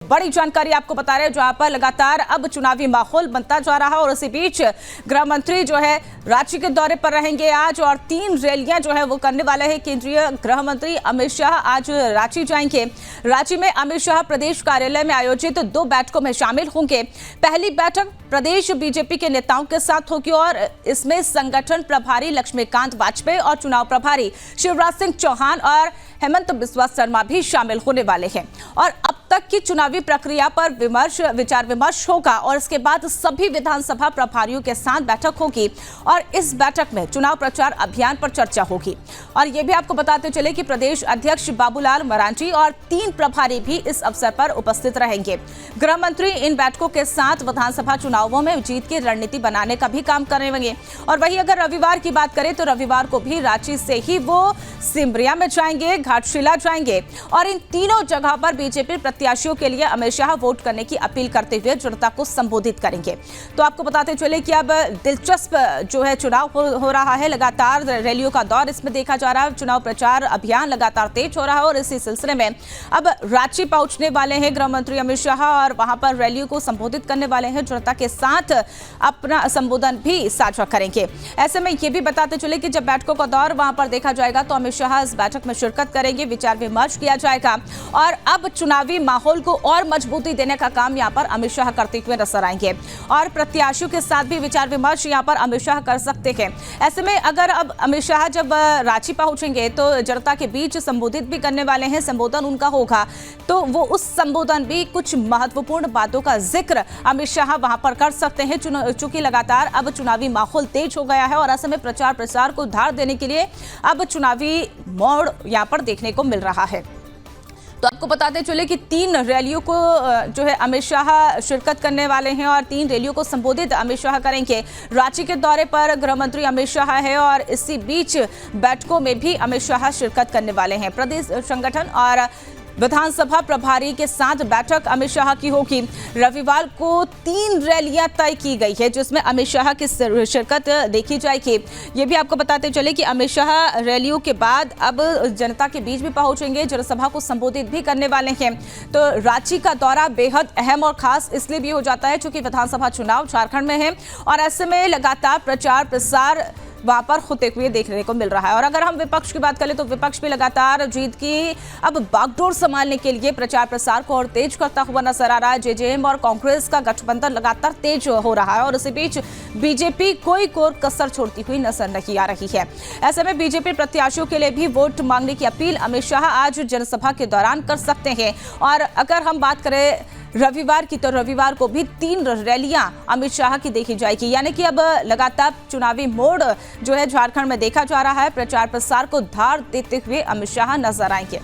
बड़ी जानकारी आपको बता रहे हैं, जहां पर लगातार अब चुनावी माहौल बनता जा रहा है और इसी बीच गृह मंत्री जो है रांची के दौरे पर रहेंगे आज और 3 रैलियां जो है वो करने वाले हैं। केंद्रीय गृह मंत्री अमित शाह आज रांची जाएंगे। रांची में अमित शाह प्रदेश कार्यालय में आयोजित 2 बैठकों में शामिल होंगे। पहली बैठक प्रदेश बीजेपी के नेताओं के साथ होगी और इसमें संगठन प्रभारी लक्ष्मीकांत वाजपेयी और चुनाव प्रभारी शिवराज सिंह चौहान और हेमंत बिस्वा शर्मा भी शामिल होने वाले हैं और अब तक की चुनावी प्रक्रिया पर विचार विमर्श होगा और इसके बाद सभी विधानसभा प्रभारियों के साथ बैठक होगी और इस बैठक में चुनाव प्रचार अभियान पर चर्चा होगी। और ये भी आपको बताते चले कि प्रदेश अध्यक्ष बाबूलाल मरांडी और 3 प्रभारी भी इस अवसर पर उपस्थित रहेंगे। गृह मंत्री इन बैठकों के साथ विधानसभा चुनावों में जीत की रणनीति बनाने का भी काम करेंगे। और वहीं अगर रविवार की बात करें तो रविवार को भी रांची से ही वो सिमरिया में जाएंगे, घाटशिला जाएंगे और इन तीनों जगह पर बीजेपी प्रत्याशियों के लिए अमित शाह वोट करने की अपील करते हुए जनता को संबोधित करेंगे। तो आपको बताते चले कि अब दिलचस्प जो है चुनाव हो रहा है, लगातार रैलियों का दौर इसमें देखा जा रहा है। चुनाव प्रचार अभियान लगातार तेज हो रहा है और इसी सिलसिले में अब रांची पहुंचने वाले हैं गृह मंत्री अमित शाह और वहां पर रैलियों को संबोधित करने वाले हैं, जनता के साथ अपना संबोधन भी साझा करेंगे। ऐसे में ये भी बताते चले कि जब बैठकों का दौर वहां पर देखा जाएगा तो अमित शाह इस बैठक में शिरकत करेंगे, विचार विमर्श किया जाएगा और अब चुनावी माहौल को और मजबूती देने का काम यहां पर अमित शाह करते हुए नजर आएंगे और प्रत्याशियों के साथ भी विचार विमर्श यहां पर अमित शाह कर सकते हैं। ऐसे में अगर अब अमित शाह जब रांची पहुंचेंगे तो जनता के बीच संबोधित भी करने वाले हैं, संबोधन उनका होगा तो वो उस संबोधन भी कुछ महत्वपूर्ण बातों का जिक्र अमित शाह वहां पर कर सकते हैं। चूंकि लगातार अब चुनावी माहौल तेज हो गया है और ऐसे में प्रचार प्रसार को धार देने के लिए अब चुनावी मोड़ यहां पर देखने को मिल रहा है। तो आपको बताते चले कि 3 रैलियों को जो है अमित शाह शिरकत करने वाले हैं और 3 रैलियों को संबोधित अमित शाह करेंगे। रांची के दौरे पर गृह मंत्री अमित शाह है और इसी बीच बैठकों में भी अमित शाह शिरकत करने वाले हैं। प्रदेश संगठन और विधानसभा प्रभारी के साथ बैठक अमित शाह की होगी। रविवार को 3 रैलियां तय की गई है जिसमें अमित शाह की शिरकत देखी जाएगी। ये भी आपको बताते चले कि अमित शाह रैलियों के बाद अब जनता के बीच भी पहुंचेंगे, जनसभा को संबोधित भी करने वाले हैं। तो रांची का दौरा बेहद अहम और खास इसलिए भी हो जाता है क्योंकि विधानसभा चुनाव झारखंड में है और ऐसे में लगातार प्रचार प्रसार वहां पर होते हुए देखने को मिल रहा है। और अगर हम विपक्ष की बात करें तो विपक्ष भी लगातार जीत की अब बागडोर संभालने के लिए प्रचार प्रसार को और तेज करता हुआ नजर आ रहा है। जेजेएम और कांग्रेस का गठबंधन लगातार तेज हो रहा है और इसी बीच बीजेपी कोई कसर छोड़ती हुई नजर नहीं आ रही है। ऐसे में बीजेपी प्रत्याशियों के लिए भी वोट मांगने की अपील अमित शाह आज जनसभा के दौरान कर सकते हैं। और अगर हम बात करें रविवार की तो रविवार को भी 3 रैलियां अमित शाह की देखी जाएगी, यानी कि अब लगातार चुनावी मोड़ जो है झारखंड में देखा जा रहा है। प्रचार प्रसार को धार देते हुए अमित शाह नजर आएंगे।